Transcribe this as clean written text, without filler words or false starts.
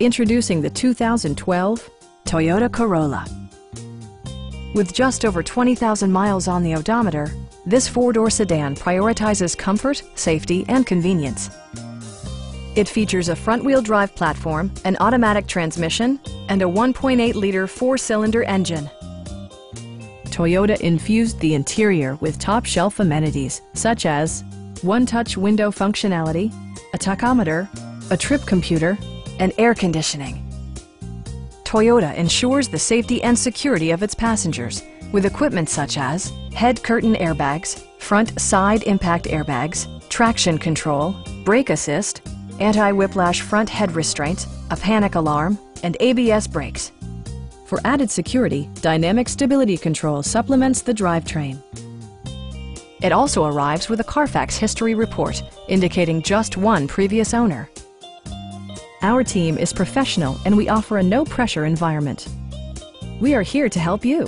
Introducing the 2012 Toyota Corolla. With just over 20,000 miles on the odometer, this four-door sedan prioritizes comfort, safety, and convenience. It features a front-wheel drive platform, an automatic transmission, and a 1.8-liter four-cylinder engine. Toyota infused the interior with top-shelf amenities such as one-touch window functionality, a tachometer, a trip computer, and air conditioning. Toyota ensures the safety and security of its passengers with equipment such as head curtain airbags, front side impact airbags, traction control, brake assist, anti-whiplash front head restraints, a panic alarm, and ABS brakes. For added security, dynamic stability control supplements the drivetrain. It also arrives with a Carfax history report, indicating just one previous owner. Our team is professional and we offer a no-pressure environment. We are here to help you.